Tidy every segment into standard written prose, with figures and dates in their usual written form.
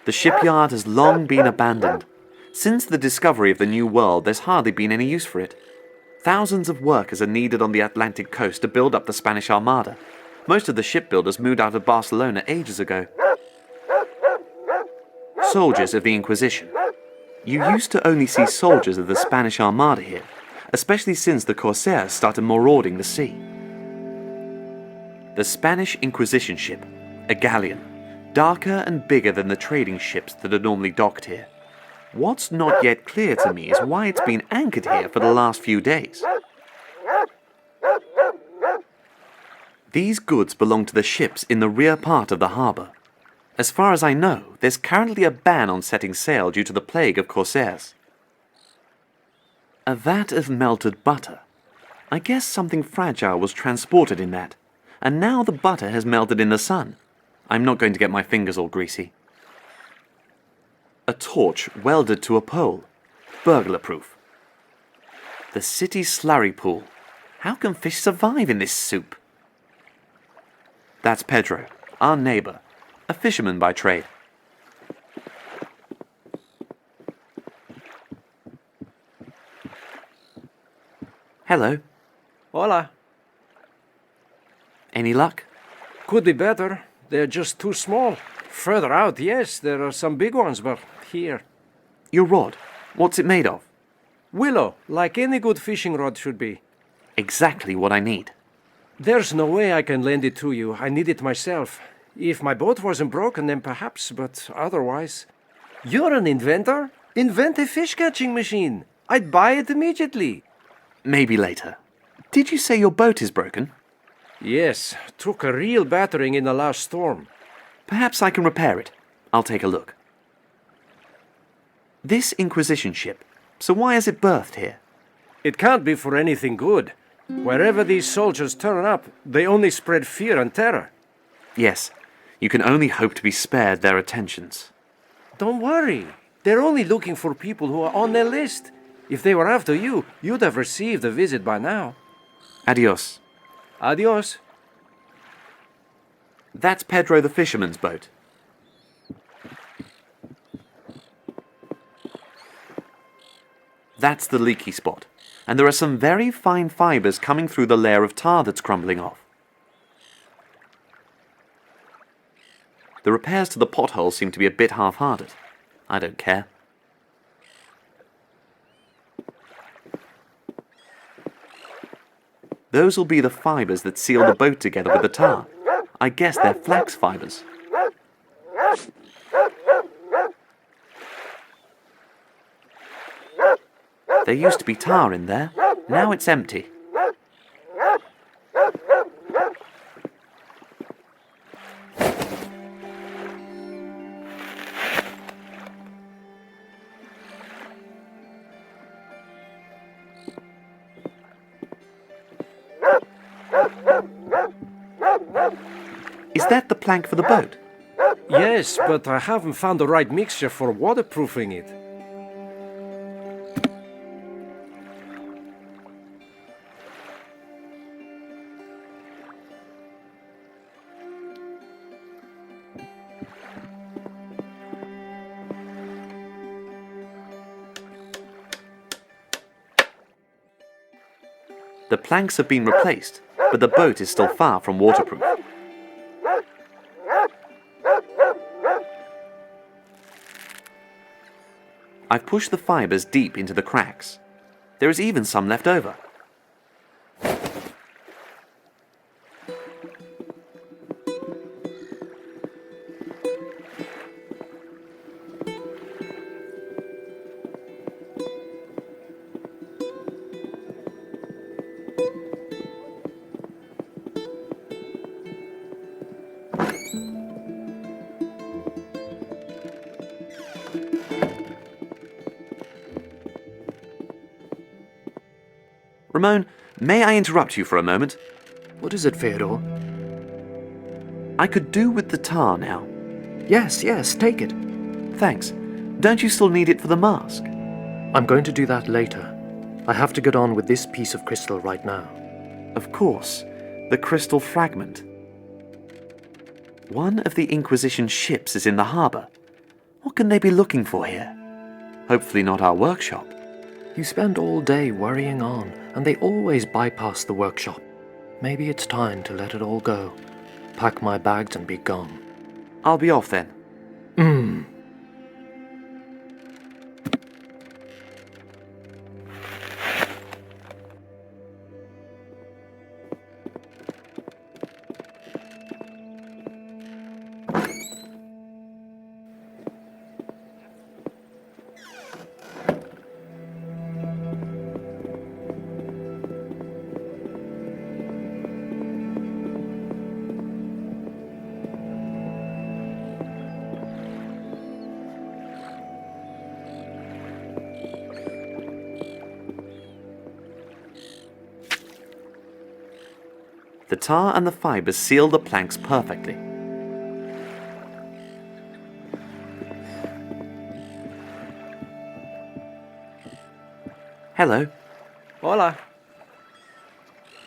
The shipyard has long been abandoned. Since the discovery of the New World, there's hardly been any use for it. Thousands of workers are needed on the Atlantic coast to build up the Spanish Armada. Most of the shipbuilders moved out of Barcelona ages ago. Soldiers of the Inquisition. You used to only see soldiers of the Spanish Armada here, especially since the Corsairs started marauding the sea. The Spanish Inquisition ship, a galleon, darker and bigger than the trading ships that are normally docked here. What's not yet clear to me is why it's been anchored here for the last few days. These goods belong to the ships in the rear part of the harbour. As far as I know, there's currently a ban on setting sail due to the plague of Corsairs. A vat of melted butter. I guess something fragile was transported in that, and now the butter has melted in the sun. I'm not going to get my fingers all greasy. A torch welded to a pole. Burglar-proof. The city slurry pool. How can fish survive in this soup? That's Pedro, our neighbour, a fisherman by trade. Hello. Hola. Any luck? Could be better. They're just too small. Further out, yes, there are some big ones, but here. Your rod, what's it made of? Willow, like any good fishing rod should be. Exactly what I need. There's no way I can lend it to you. I need it myself. If my boat wasn't broken, then perhaps, but otherwise... You're an inventor? Invent a fish-catching machine. I'd buy it immediately. Maybe later. Did you say your boat is broken? Yes, took a real battering in the last storm. Perhaps I can repair it. I'll take a look. This Inquisition ship, so why is it berthed here? It can't be for anything good. Wherever these soldiers turn up, they only spread fear and terror. Yes, you can only hope to be spared their attentions. Don't worry. They're only looking for people who are on their list. If they were after you, you'd have received a visit by now. Adios. Adios. That's Pedro the fisherman's boat. That's the leaky spot, and there are some very fine fibres coming through the layer of tar that's crumbling off. The repairs to the potholes seem to be a bit half-hearted. I don't care. Those will be the fibres that seal the boat together with the tar. I guess they're flax fibres. There used to be tar in there. Now it's empty. Is that the plank for the boat? Yes, but I haven't found the right mixture for waterproofing it. The planks have been replaced, but the boat is still far from waterproof. I've pushed the fibres deep into the cracks. There is even some left over. Ramon, may I interrupt you for a moment? What is it, Fyodor? I could do with the tar now. Yes, take it. Thanks. Don't you still need it for the mask? I'm going to do that later. I have to get on with this piece of crystal right now. Of course, the crystal fragment. One of the Inquisition ships is in the harbour. What can they be looking for here? Hopefully not our workshop. You spend all day worrying on, and they always bypass the workshop. Maybe it's time to let it all go. Pack my bags and be gone. I'll be off then. The tar and the fibers seal the planks perfectly. Hello. Hola.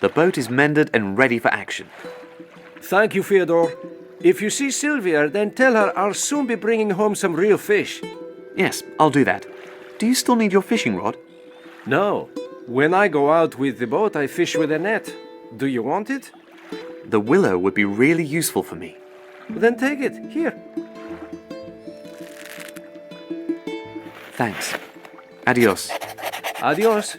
The boat is mended and ready for action. Thank you, Fyodor. If you see Sylvia, then tell her I'll soon be bringing home some real fish. Yes, I'll do that. Do you still need your fishing rod? No. When I go out with the boat, I fish with a net. Do you want it? The willow would be really useful for me. Then take it. Here. Thanks. Adios. Adios.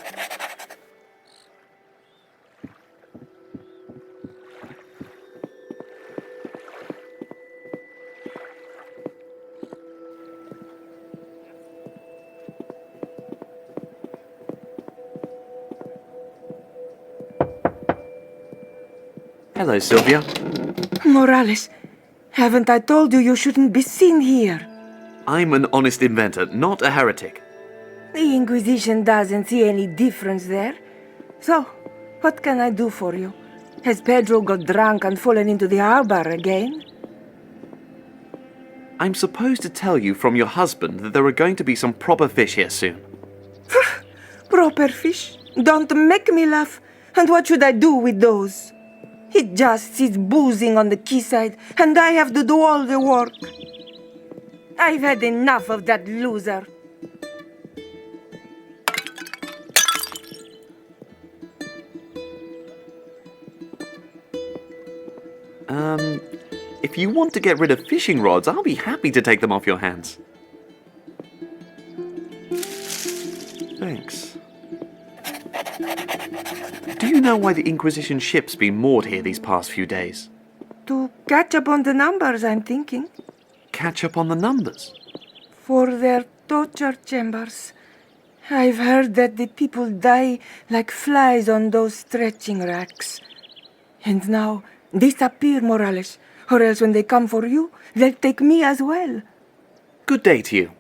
Hello, Sylvia. Morales, haven't I told you you shouldn't be seen here? I'm an honest inventor, not a heretic. The Inquisition doesn't see any difference there. So, what can I do for you? Has Pedro got drunk and fallen into the harbor again? I'm supposed to tell you from your husband that there are going to be some proper fish here soon. Proper fish? Don't make me laugh. And what should I do with those? He just sits boozing on the quayside, and I have to do all the work. I've had enough of that loser. If you want to get rid of fishing rods, I'll be happy to take them off your hands. Thanks. Do you know why the Inquisition ship's been moored here these past few days? To catch up on the numbers, I'm thinking. Catch up on the numbers. For their torture chambers. I've heard that the people die like flies on those stretching racks. And now, disappear, Morales, or else when they come for you, they'll take me as well. Good day to you.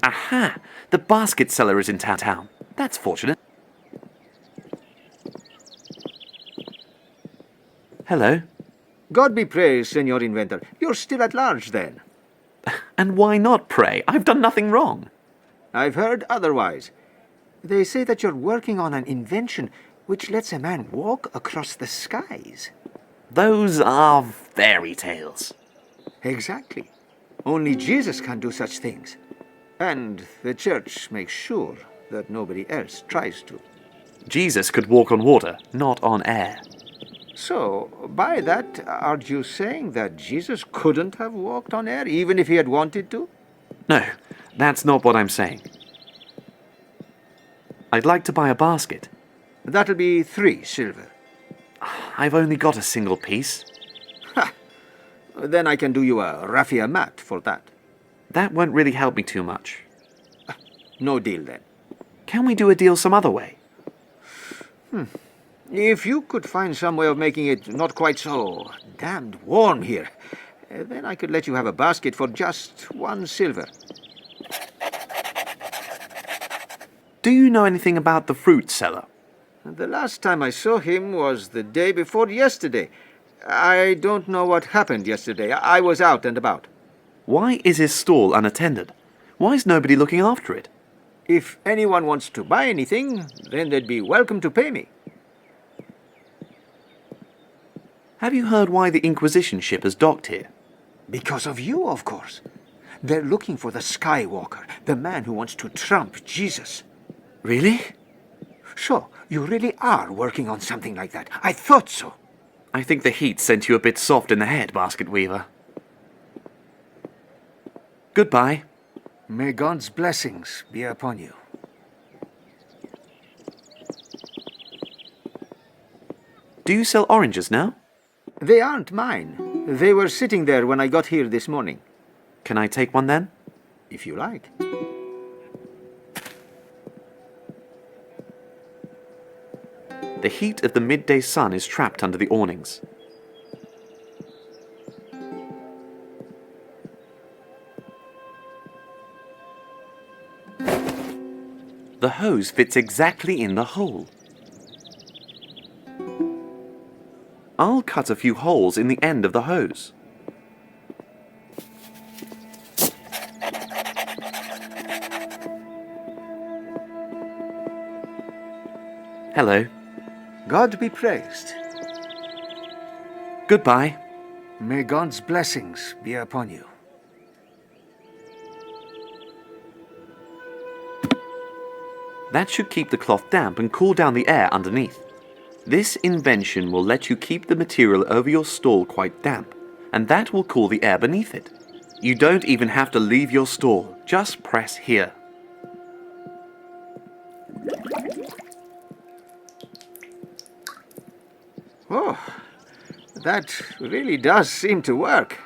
Aha! The basket seller is in town. That's fortunate. Hello. God be praised, Senor Inventor. You're still at large, then. And why not, pray? I've done nothing wrong. I've heard otherwise. They say that you're working on an invention which lets a man walk across the skies. Those are fairy tales. Exactly. Only Jesus can do such things. And the church makes sure that nobody else tries to. Jesus could walk on water, not on air. So, by that, are you saying that Jesus couldn't have walked on air, even if he had wanted to? No, that's not what I'm saying. I'd like to buy a basket. That'll be 3 silver. I've only got a single piece. Ha! Then I can do you a raffia mat for that. That won't really help me too much. No deal, then. Can we do a deal some other way? If you could find some way of making it not quite so damned warm here, then I could let you have a basket for just 1 silver. Do you know anything about the fruit seller? The last time I saw him was the day before yesterday. I don't know what happened yesterday. I was out and about. Why is his stall unattended? Why is nobody looking after it? If anyone wants to buy anything, then they'd be welcome to pay me. Have you heard why the Inquisition ship has docked here? Because of you, of course. They're looking for the Skywalker, the man who wants to trump Jesus. Really? So, you really are working on something like that. I thought so. I think the heat sent you a bit soft in the head, Basket Weaver. Goodbye. May God's blessings be upon you. Do you sell oranges now? They aren't mine. They were sitting there when I got here this morning. Can I take one then? If you like. The heat of the midday sun is trapped under the awnings. The hose fits exactly in the hole. I'll cut a few holes in the end of the hose. Hello. God be praised. Goodbye. May God's blessings be upon you. That should keep the cloth damp and cool down the air underneath. This invention will let you keep the material over your stall quite damp, and that will cool the air beneath it. You don't even have to leave your stall, just press here. Oh, that really does seem to work.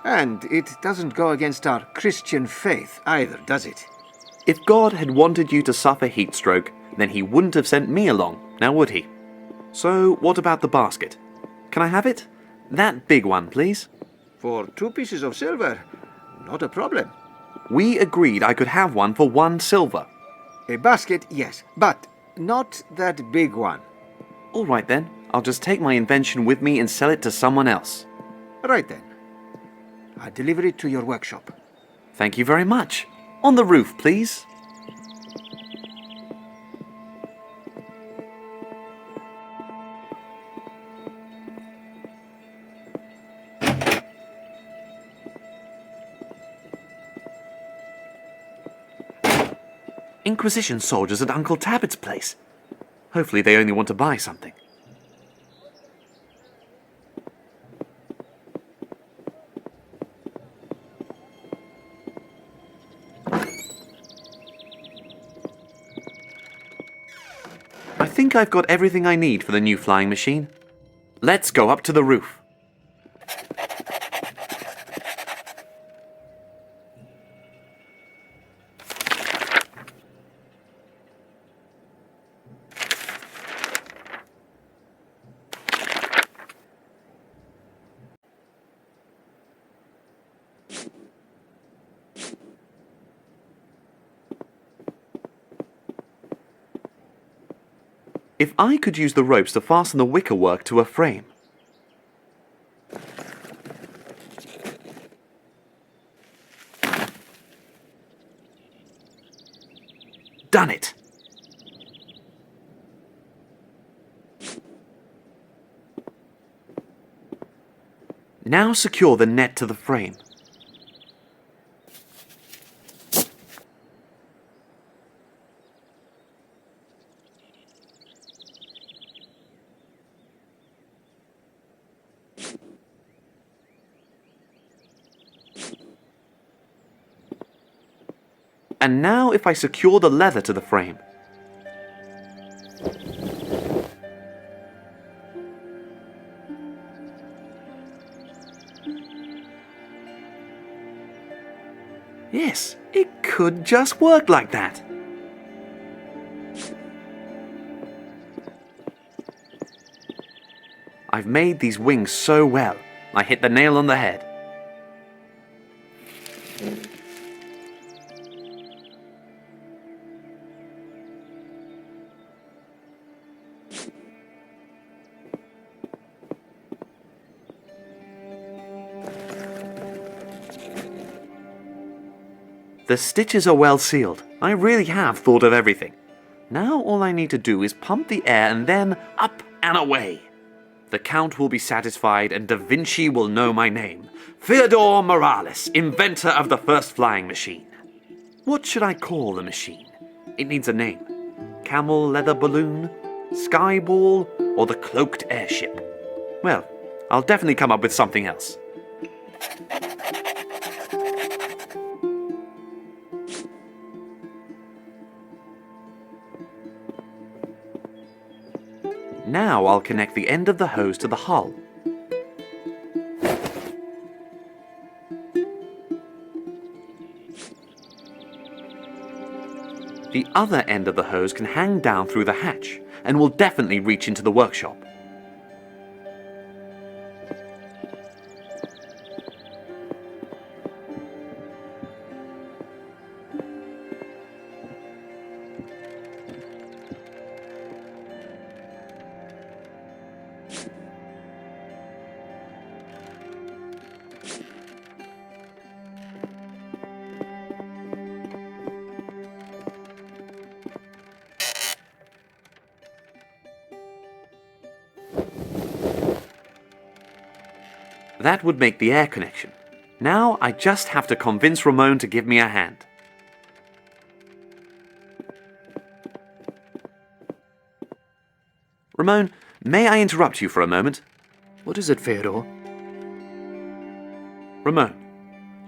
And it doesn't go against our Christian faith either, does it? If God had wanted you to suffer heat stroke, then he wouldn't have sent me along, now would he? So, what about the basket? Can I have it? That big one, please. For 2 pieces of silver, not a problem. We agreed I could have one for 1 silver. A basket, yes, but not that big one. All right then, I'll just take my invention with me and sell it to someone else. Right then. I'll deliver it to your workshop. Thank you very much. On the roof, please. Inquisition soldiers at Uncle Tabbitt's place. Hopefully they only want to buy something. I think I've got everything I need for the new flying machine. Let's go up to the roof. If I could use the ropes to fasten the wickerwork to a frame. Done it! Now secure the net to the frame. And now if I secure the leather to the frame. Yes, it could just work like that. I've made these wings so well, I hit the nail on the head. The stitches are well sealed. I really have thought of everything. Now all I need to do is pump the air and then up and away. The Count will be satisfied and Da Vinci will know my name. Theodore Morales, inventor of the first flying machine. What should I call the machine? It needs a name. Camel leather balloon? Sky ball? Or the cloaked airship? Well, I'll definitely come up with something else. Now I'll connect the end of the hose to the hull. The other end of the hose can hang down through the hatch and will definitely reach into the workshop. That would make the air connection. Now I just have to convince Ramon to give me a hand. Ramon, may I interrupt you for a moment? What is it, Fyodor? Ramon,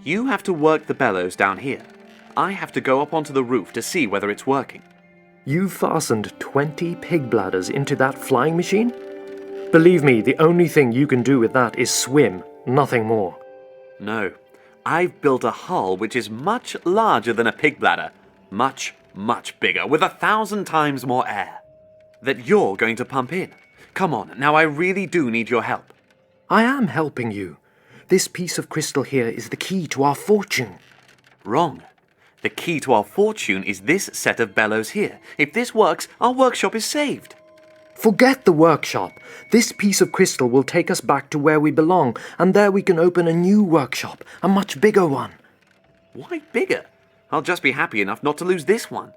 you have to work the bellows down here. I have to go up onto the roof to see whether it's working. You fastened 20 pig bladders into that flying machine? Believe me, the only thing you can do with that is swim, nothing more. No, I've built a hull which is much larger than a pig bladder. Much, much bigger, with 1,000 times more air. That you're going to pump in. Come on, now I really do need your help. I am helping you. This piece of crystal here is the key to our fortune. Wrong. The key to our fortune is this set of bellows here. If this works, our workshop is saved. Forget the workshop. This piece of crystal will take us back to where we belong, and there we can open a new workshop, a much bigger one. Why bigger? I'll just be happy enough not to lose this one.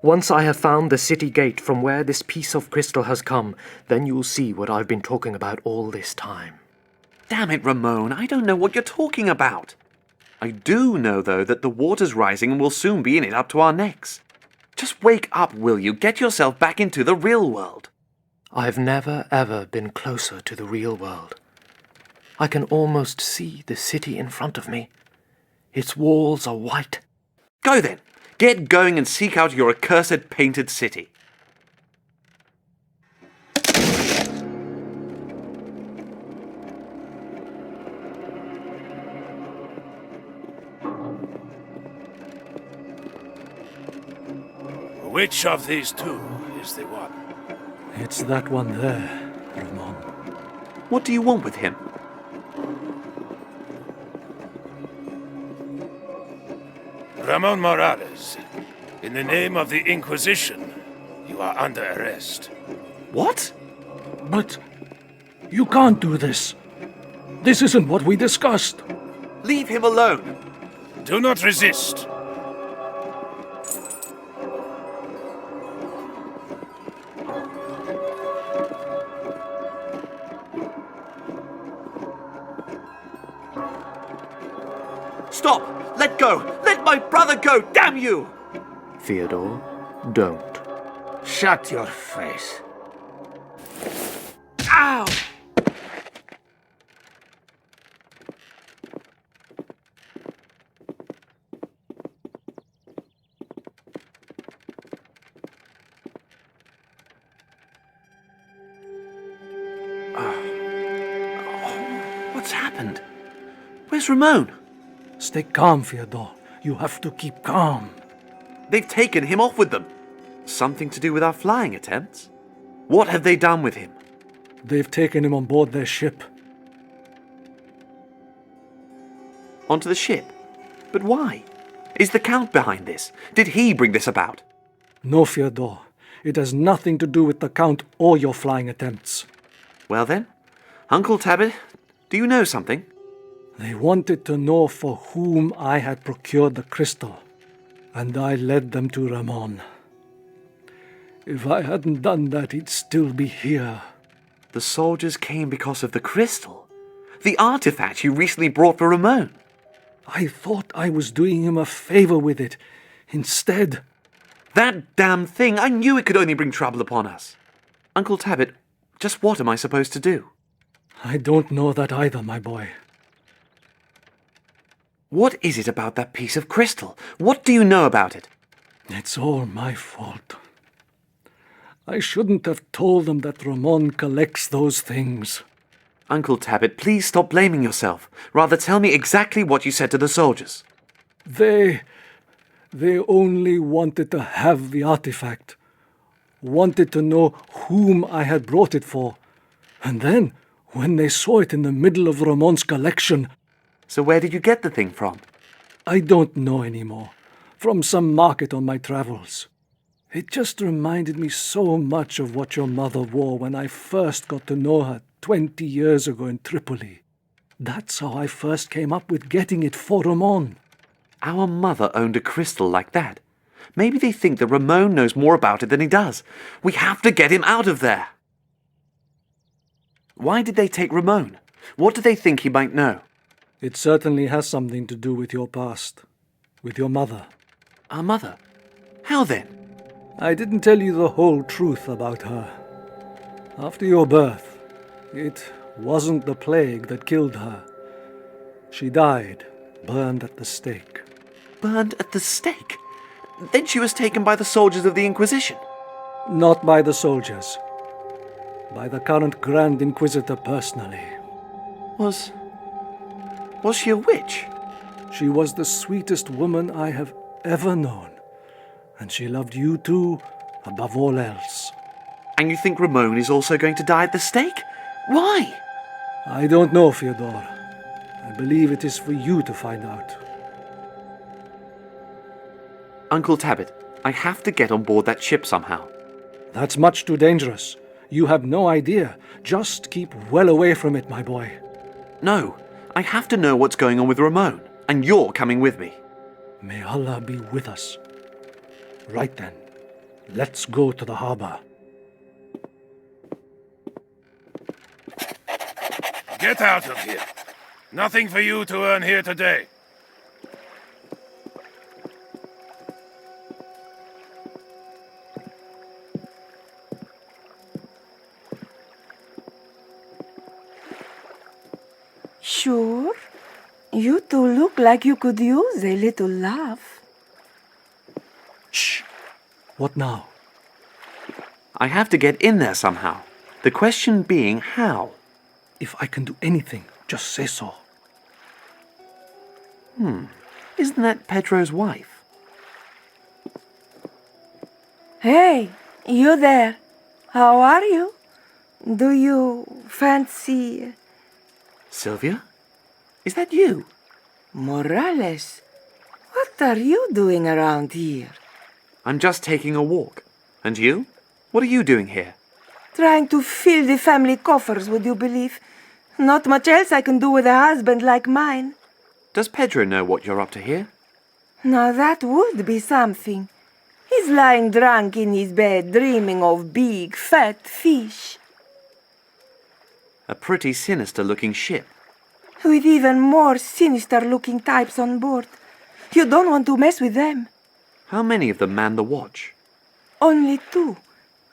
Once I have found the city gate from where this piece of crystal has come, then you'll see what I've been talking about all this time. Damn it, Ramon, I don't know what you're talking about. I do know, though, that the water's rising and we'll soon be in it up to our necks. Just wake up, will you? Get yourself back into the real world. I've never ever been closer to the real world. I can almost see the city in front of me. Its walls are white. Go then. Get going and seek out your accursed painted city. Which of these two is the one? It's that one there, Ramon. What do you want with him? Ramon Morales, in the name of the Inquisition, you are under arrest. What? But you can't do this. This isn't what we discussed. Leave him alone. Do not resist. Stop! Let go! Let my brother go! Damn you! Fyodor, don't. Shut your face. Ow! What's happened? Where's Ramon? Stay calm, Fyodor. You have to keep calm. They've taken him off with them. Something to do with our flying attempts? What have they done with him? They've taken him on board their ship. Onto the ship? But why? Is the Count behind this? Did he bring this about? No, Fyodor. It has nothing to do with the Count or your flying attempts. Well then, Uncle Tabit, do you know something? They wanted to know for whom I had procured the crystal. and I led them to Ramon. If I hadn't done that, he'd still be here. The soldiers came because of the crystal. The artifact you recently brought for Ramon. I thought I was doing him a favor with it. Instead, That damn thing! I knew it could only bring trouble upon us. Uncle Tabbit, just what am I supposed to do? I don't know that either, my boy. What is it about that piece of crystal? What do you know about it? It's all my fault. I shouldn't have told them that Ramon collects those things. Uncle Tabbit, please stop blaming yourself. Rather tell me exactly what you said to the soldiers. They only wanted to have the artifact. Wanted to know whom I had brought it for. And then, when they saw it in the middle of Ramon's collection, So where did you get the thing from? I don't know anymore. From some market on my travels. It just reminded me so much of what your mother wore when I first got to know her 20 years ago in Tripoli. That's how I first came up with getting it for Ramon. Our mother owned a crystal like that. Maybe they think that Ramon knows more about it than he does. We have to get him out of there. Why did they take Ramon? What do they think he might know? It certainly has something to do with your past. With your mother. Our mother? How then? I didn't tell you the whole truth about her. After your birth, it wasn't the plague that killed her. She died, burned at the stake. Burned at the stake? Then she was taken by the soldiers of the Inquisition. Not by the soldiers. By the current Grand Inquisitor personally. Was she a witch? She was the sweetest woman I have ever known. And she loved you too, above all else. And you think Ramon is also going to die at the stake? Why? I don't know, Fyodor. I believe it is for you to find out. Uncle Tabbit, I have to get on board that ship somehow. That's much too dangerous. You have no idea. Just keep well away from it, my boy. No, I have to know what's going on with Ramon, and you're coming with me. May Allah be with us. Right then, let's go to the harbor. Get out of here. Nothing for you to earn here today. Sure. You two look like you could use a little laugh. Shh! What now? I have to get in there somehow. The question being how. If I can do anything, just say so. Isn't that Pedro's wife? Hey, you there. How are you? Do you fancy Sylvia? Is that you? Morales? What are you doing around here? I'm just taking a walk. And you? What are you doing here? Trying to fill the family coffers, would you believe? Not much else I can do with a husband like mine. Does Pedro know what you're up to here? Now that would be something. He's lying drunk in his bed, dreaming of big, fat fish. A pretty sinister-looking ship. With even more sinister-looking types on board. You don't want to mess with them. How many of them man the watch? Only two.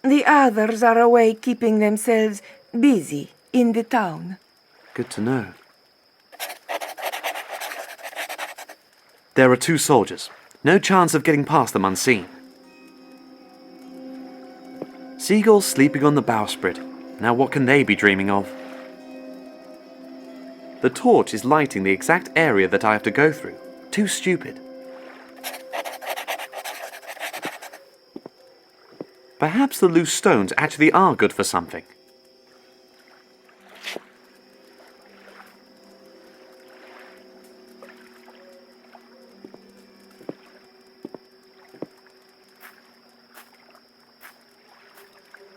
The others are away keeping themselves busy in the town. Good to know. There are two soldiers. No chance of getting past them unseen. Seagulls sleeping on the bowsprit. Now what can they be dreaming of? The torch is lighting the exact area that I have to go through. Too stupid. Perhaps the loose stones actually are good for something.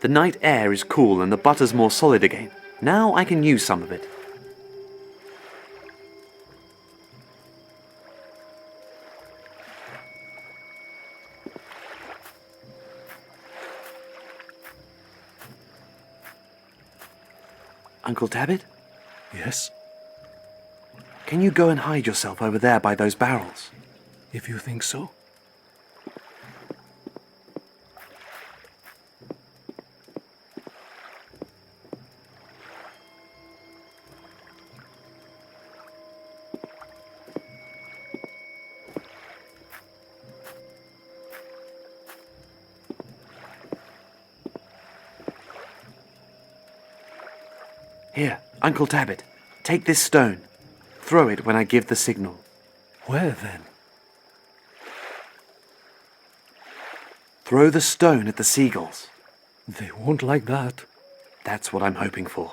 The night air is cool and the butter's more solid again. Now I can use some of it. Uncle Tabbit, Yes, can you go and hide yourself over there by those barrels? if you think so. Here, Uncle Tabbit, take this stone. Throw it when I give the signal. Where then? Throw the stone at the seagulls. They won't like that. That's what I'm hoping for.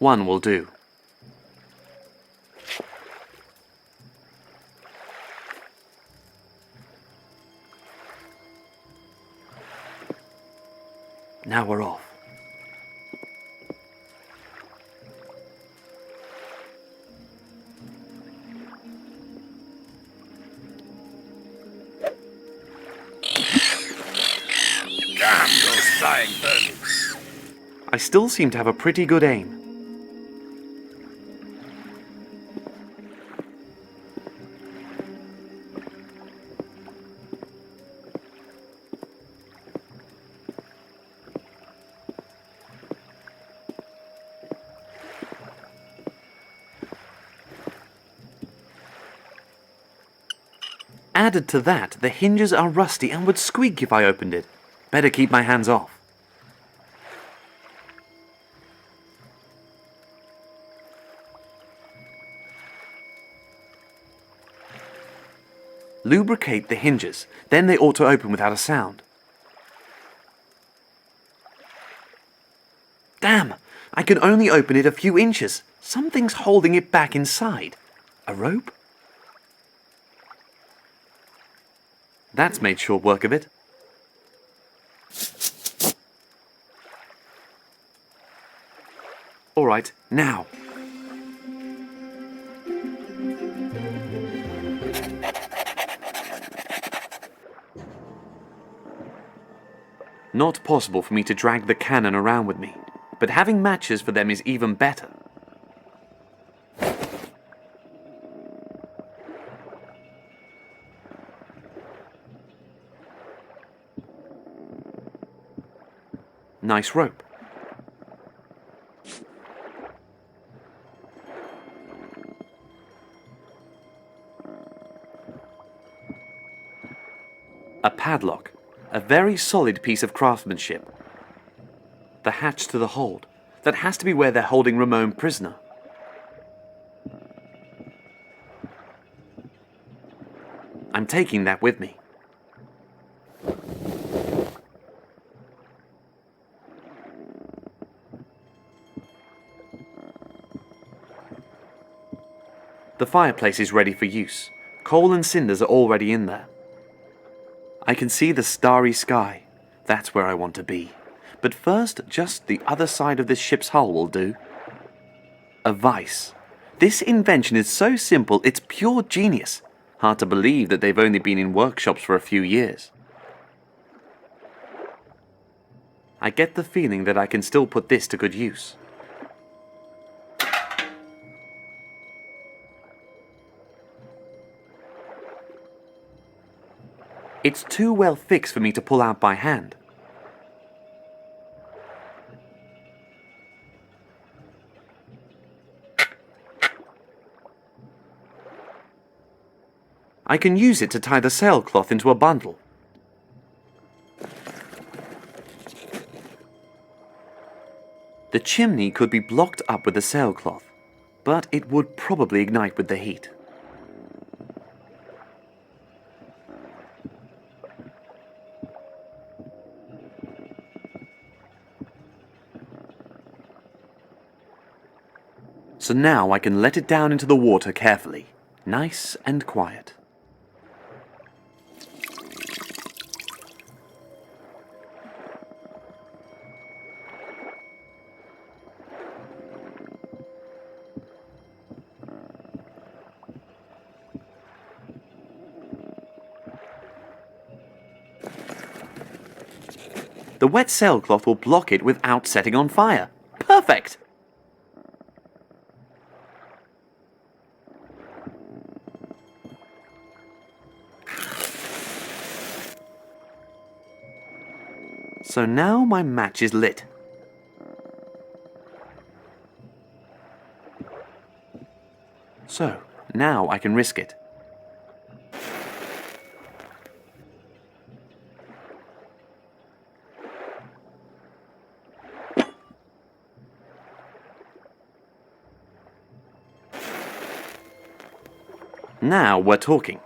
One will do. Now we're off. Damn those flying birds. I still seem to have a pretty good aim. Added to that, the hinges are rusty and would squeak if I opened it. Better keep my hands off. Lubricate the hinges, then they ought to open without a sound. Damn! I can only open it a few inches. Something's holding it back inside. A rope? That's made short work of it. All right, now. Not possible for me to drag the cannon around with me, but having matches for them is even better. Nice rope. A padlock, a very solid piece of craftsmanship. The hatch to the hold, that has to be where they're holding Ramon prisoner. I'm taking that with me. The fireplace is ready for use. Coal and cinders are already in there. I can see the starry sky. That's where I want to be. But first, just the other side of this ship's hull will do. A vice. This invention is so simple, it's pure genius. Hard to believe that they've only been in workshops for a few years. I get the feeling that I can still put this to good use. It's too well fixed for me to pull out by hand. I can use it to tie the sailcloth into a bundle. The chimney could be blocked up with the sailcloth, but it would probably ignite with the heat. So now I can let it down into the water carefully, nice and quiet. The wet sailcloth will block it without setting on fire. Perfect! So now my match is lit. So, now I can risk it. Now we're talking.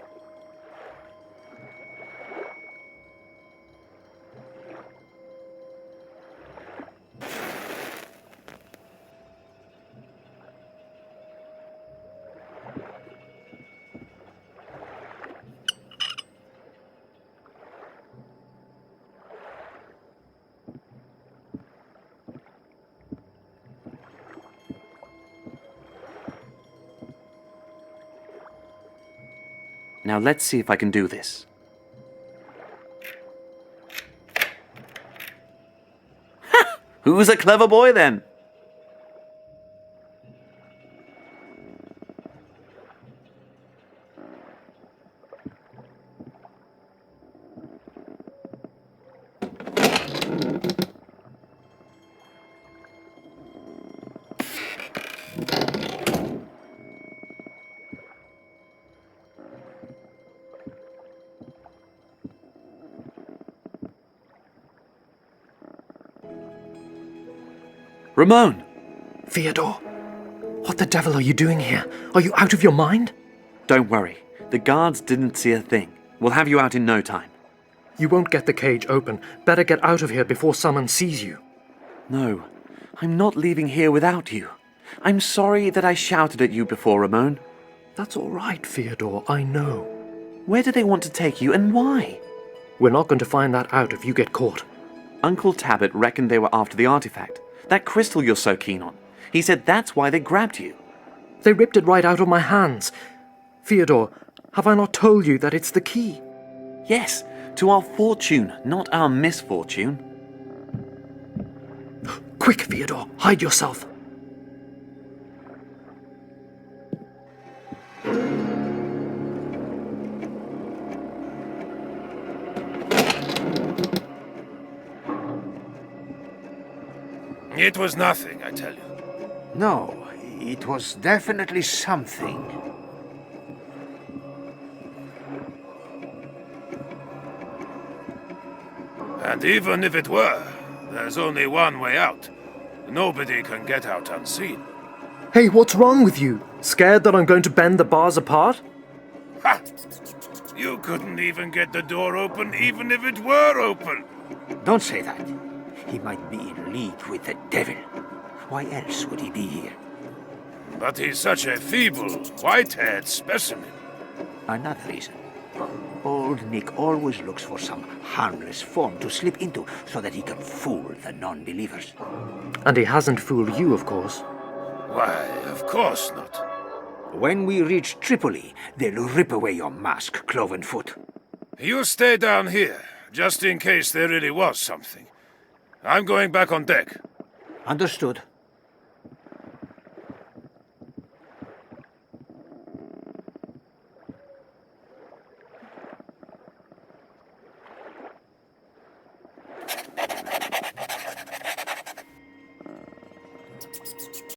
Now let's see if I can do this. Ha! Who's a clever boy then? Ramon! Fyodor, what the devil are you doing here? Are you out of your mind? Don't worry. The guards didn't see a thing. We'll have you out in no time. You won't get the cage open. Better get out of here before someone sees you. No, I'm not leaving here without you. I'm sorry that I shouted at you before, Ramon. That's all right, Fyodor, I know. Where do they want to take you and why? We're not going to find that out if you get caught. Uncle Tabit reckoned they were after the artifact. That crystal you're so keen on. He said that's why they grabbed you. They ripped it right out of my hands. Fyodor, have I not told you that it's the key? Yes, to our fortune, not our misfortune. Quick, Fyodor, hide yourself. It was nothing, I tell you. No, it was definitely something. And even if it were, there's only one way out. Nobody can get out unseen. Hey, what's wrong with you? Scared that I'm going to bend the bars apart? Ha! You couldn't even get the door open, even if it were open. Don't say that. He might be in league with the devil. Why else would he be here? But he's such a feeble, white-haired specimen. Another reason. Old Nick always looks for some harmless form to slip into so that he can fool the non-believers. And he hasn't fooled you, of course. Why, of course not. When we reach Tripoli, they'll rip away your mask, cloven foot. You stay down here, just in case there really was something. I'm going back on deck. Understood.